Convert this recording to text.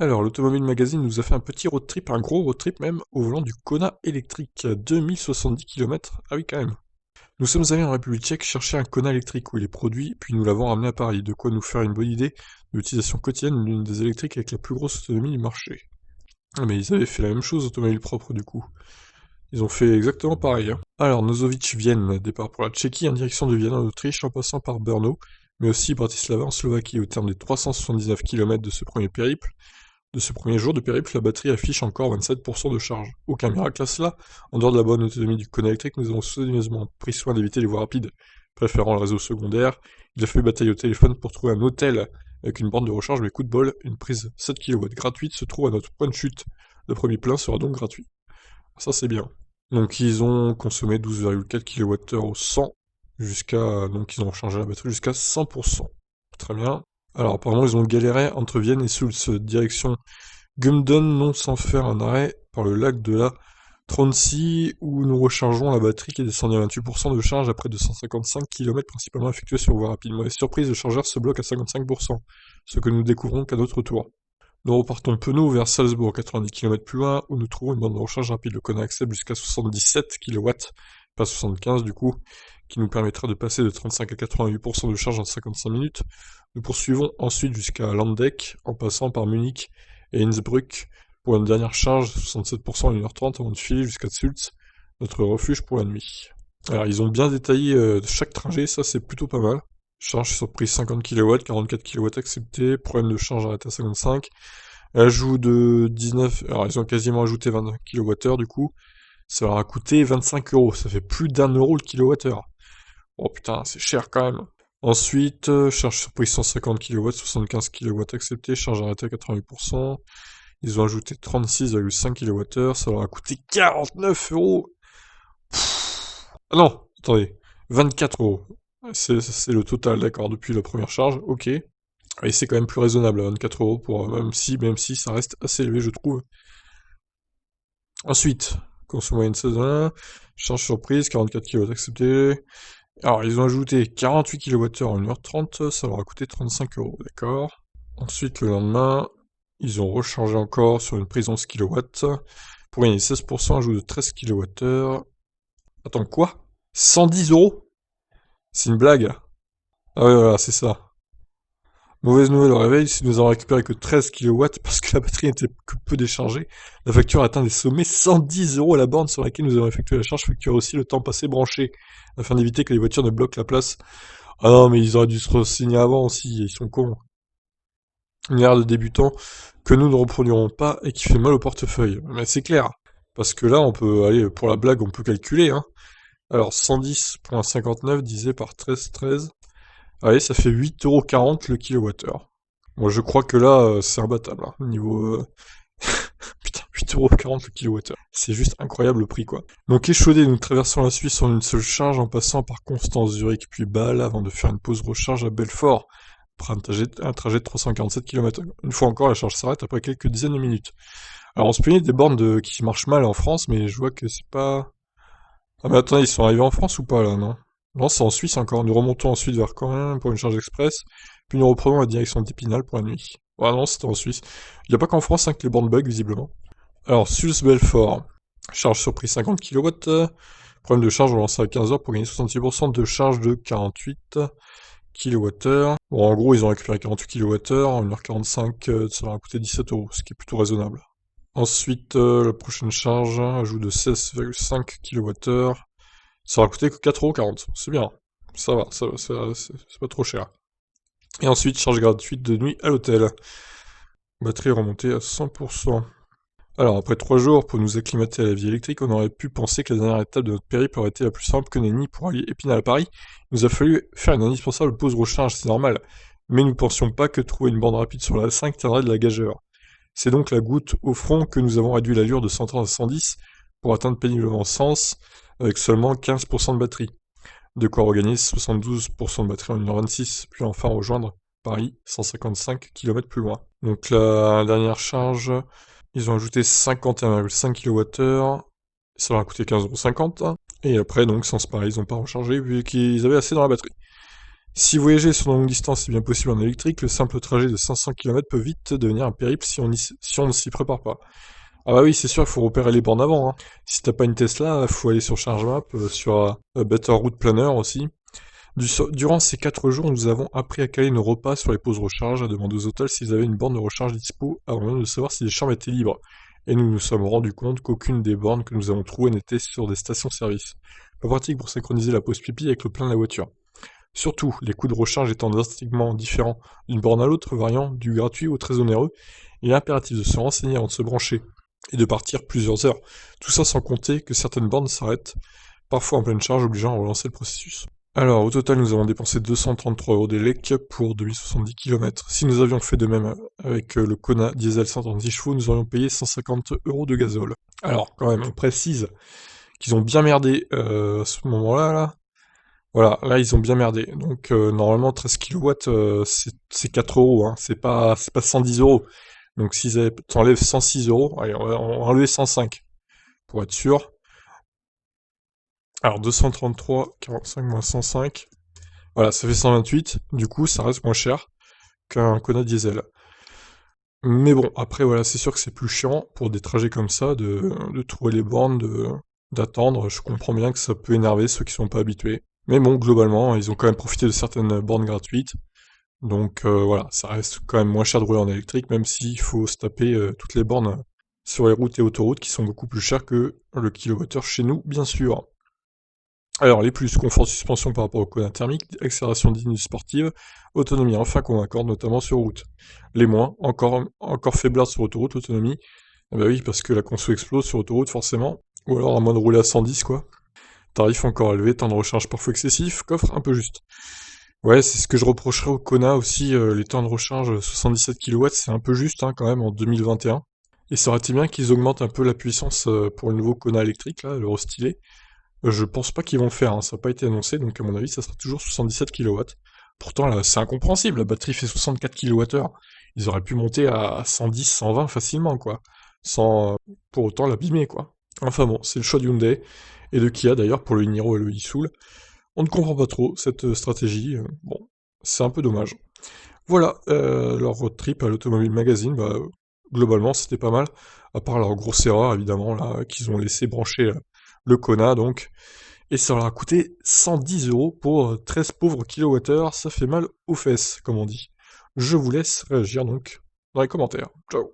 Alors, l'Automobile Magazine nous a fait un petit road trip, un gros road trip même, au volant du Kona électrique à 2070 km. Ah oui, quand même. Nous sommes allés en République tchèque chercher un Kona électrique où il est produit, puis nous l'avons ramené à Paris, de quoi nous faire une bonne idée de l'utilisation quotidienne d'une des électriques avec la plus grosse autonomie du marché. Ah, mais ils avaient fait la même chose, Automobile Propre, du coup. Ils ont fait exactement pareil, hein. Alors, Nozovic-Vienne, départ pour la Tchéquie en direction de Vienne en Autriche en passant par Brno, mais aussi Bratislava en Slovaquie. Au terme des 379 km de ce premier périple, de ce premier jour de périple, la batterie affiche encore 27% de charge. Aucun miracle à cela. En dehors de la bonne autonomie du Kona électrique, nous avons soigneusement pris soin d'éviter les voies rapides, préférant le réseau secondaire. Il a fallu batailler au téléphone pour trouver un hôtel avec une borne de recharge, mais coup de bol, une prise 7 kW gratuite se trouve à notre point de chute. Le premier plein sera donc gratuit. Ça c'est bien. Donc ils ont consommé 12,4 kWh au 100 jusqu'à... Donc ils ont changé la batterie jusqu'à 100%. Très bien. Alors apparemment ils ont galéré entre Vienne et Sulz, direction Gumden, non sans faire un arrêt par le lac de la Tronsey où nous rechargeons la batterie qui est descendue à 28% de charge après 255 km principalement effectués sur voie rapide. Mauvaise surprise, le chargeur se bloque à 55%, ce que nous découvrons qu'à notre tour. Nous repartons penaud vers Salzbourg, 90 km plus loin, où nous trouvons une bande de recharge rapide. Le Kona accepte jusqu'à 77 kW, pas 75 du coup, qui nous permettra de passer de 35 à 88% de charge en 55 minutes. Nous poursuivons ensuite jusqu'à Landeck, en passant par Munich et Innsbruck, pour une dernière charge, 67% à 1h30 avant de filer jusqu'à Sulz, notre refuge pour la nuit. Alors ils ont bien détaillé chaque trajet, ça c'est plutôt pas mal. Charge sur prise 50 kW, 44 kW accepté, problème de charge arrêté à 55. Ajout de 19... Alors ils ont quasiment ajouté 20 kWh du coup. Ça leur a coûté 25 euros, ça fait plus d'1 euro le kilowattheure. Oh putain, c'est cher quand même. Ensuite, charge sur prise 150 kW, 75 kW accepté, charge arrêtée à 88%. Ils ont ajouté 36,5 kWh, ça leur a coûté 49 euros. Ah non, attendez, 24 euros. C'est le total, d'accord, depuis la première charge, ok. Et c'est quand même plus raisonnable, 24 euros, pour, même si ça reste assez élevé, je trouve. Ensuite, conso moyenne 16, charge surprise, 44 kW accepté. Alors, ils ont ajouté 48 kWh en 1h30, ça leur a coûté 35 euros, d'accord. Ensuite, le lendemain, ils ont rechargé encore sur une prise 11 kW, pour gagner 16%, ajout de 13 kWh. Attends, quoi? 110 euros? C'est une blague? Ah ouais, voilà, c'est ça. Mauvaise nouvelle au réveil, si nous avons récupéré que 13 kW parce que la batterie était que peu déchargée, la facture atteint des sommets 110 euros à la borne sur laquelle nous avons effectué la charge facture aussi le temps passé branché, afin d'éviter que les voitures ne bloquent la place. Ah non, mais ils auraient dû se renseigner avant aussi, ils sont cons. Une erreur de débutant que nous ne reproduirons pas et qui fait mal au portefeuille. Mais c'est clair, parce que là, on peut, aller pour la blague, on peut calculer, hein. Alors, 110,59 divisé par 13,13. Allez, ça fait 8,40€ le kilowattheure. Moi, je crois que là, c'est imbattable, hein, niveau... Putain, 8,40€ le kilowattheure. C'est juste incroyable le prix, quoi. Donc, échaudé, nous traversons la Suisse en une seule charge, en passant par Constance, Zurich, puis Bâle, avant de faire une pause recharge à Belfort, après un trajet de 347 km. Une fois encore, la charge s'arrête après quelques dizaines de minutes. Alors, on se plaignait des bornes qui marchent mal en France, mais je vois que c'est pas... Ah mais attendez, ils sont arrivés en France ou pas, là, non? Non, c'est en Suisse encore. Nous remontons ensuite vers Caen pour une charge express, puis nous reprenons la direction d'Épinal pour la nuit. Ah non, c'était en Suisse. Il n'y a pas qu'en France hein, que les bornes bug, visiblement. Alors, Sulz-Belfort. Charge sur prix 50 kW. Problème de charge, on lance à 15 heures pour gagner 66% de charge de 48 kWh. Bon, en gros, ils ont récupéré 48 kWh. En 1h45, ça leur a coûté 17 euros, ce qui est plutôt raisonnable. Ensuite, la prochaine charge, ajout de 16,5 kWh. Ça aura coûté que 4,40€. C'est bien. Ça va, c'est pas trop cher. Et ensuite, charge gratuite de nuit à l'hôtel. Batterie remontée à 100%. Alors, après 3 jours pour nous acclimater à la vie électrique, on aurait pu penser que la dernière étape de notre périple aurait été la plus simple que nenni pour allier Épinal à Paris. Il nous a fallu faire une indispensable pause recharge, c'est normal. Mais nous ne pensions pas que trouver une bande rapide sur la 5 tiendrait de la gageure. C'est donc la goutte au front que nous avons réduit l'allure de 130 à 110 pour atteindre péniblement Sens avec seulement 15% de batterie. De quoi regagner 72% de batterie en 1h26, puis enfin rejoindre Paris 155 km plus loin. Donc la dernière charge, ils ont ajouté 51,5 kWh, ça leur a coûté 15,50€. Et après, donc, sans Paris, ils n'ont pas rechargé vu qu'ils avaient assez dans la batterie. Si voyager sur de longues distances est bien possible en électrique, le simple trajet de 500 km peut vite devenir un périple si on ne s'y prépare pas. Ah bah oui, c'est sûr, il faut repérer les bornes avant, hein. Si t'as pas une Tesla, faut aller sur ChargeMap, sur Better Route Planner aussi. Durant ces 4 jours, nous avons appris à caler nos repas sur les pauses recharge, à demander aux hôtels s'ils avaient une borne de recharge dispo, avant même de savoir si les chambres étaient libres. Et nous nous sommes rendus compte qu'aucune des bornes que nous avons trouvées n'était sur des stations-service. Pas pratique pour synchroniser la pause pipi avec le plein de la voiture. Surtout, les coûts de recharge étant drastiquement différents d'une borne à l'autre, variant du gratuit au très onéreux, il est impératif de se renseigner avant de se brancher et de partir plusieurs heures. Tout ça sans compter que certaines bornes s'arrêtent, parfois en pleine charge, obligeant à relancer le processus. Alors, au total, nous avons dépensé 233 € d'élec pour 2070 km. Si nous avions fait de même avec le Kona diesel 136 chevaux, nous aurions payé 150 € de gazole. Alors, quand même, on précise qu'ils ont bien merdé à ce moment-là, là. Voilà, là ils ont bien merdé. Donc normalement 13 kilowatts c'est 4 €, hein. C'est pas 110 €. Donc s'ils t'enlèvent 106 €, allez, on va enlever 105 pour être sûr. Alors 233, 45 moins 105. Voilà, ça fait 128. Du coup, ça reste moins cher qu'un Kona diesel. Mais bon, après voilà, c'est sûr que c'est plus chiant pour des trajets comme ça de trouver les bornes, d'attendre. Je comprends bien que ça peut énerver ceux qui sont pas habitués. Mais bon, globalement, ils ont quand même profité de certaines bornes gratuites. Donc voilà, ça reste quand même moins cher de rouler en électrique, même s'il faut se taper toutes les bornes sur les routes et autoroutes qui sont beaucoup plus chères que le kilowattheure chez nous, bien sûr. Alors, les plus, confort de suspension par rapport au Kona thermique, accélération digne sportive, autonomie enfin convaincante, notamment sur route. Les moins, encore faiblards sur autoroute, l'autonomie. Ah bah oui, parce que la conso explose sur autoroute, forcément. Ou alors à moins de rouler à 110, quoi. Tarif encore élevé, temps de recharge parfois excessif, coffre un peu juste. Ouais, c'est ce que je reprocherais au Kona aussi, les temps de recharge 77 kW, c'est un peu juste hein, quand même en 2021. Et ça aurait été bien qu'ils augmentent un peu la puissance pour le nouveau Kona électrique, là, le restylé. Je pense pas qu'ils vont le faire, hein, ça n'a pas été annoncé, donc à mon avis ça sera toujours 77 kW. Pourtant là, c'est incompréhensible, la batterie fait 64 kWh. Ils auraient pu monter à 110, 120 facilement, quoi. Sans pour autant l'abîmer, quoi. Enfin bon, c'est le choix de Hyundai, et de Kia d'ailleurs pour le Niro et le e-Soul. On ne comprend pas trop cette stratégie, bon, c'est un peu dommage. Voilà, leur road trip à l'Automobile Magazine, bah, globalement c'était pas mal, à part leur grosse erreur évidemment, là, qu'ils ont laissé brancher le Kona donc, et ça leur a coûté 110 € pour 13 pauvres kilowattheures, ça fait mal aux fesses, comme on dit. Je vous laisse réagir donc dans les commentaires. Ciao.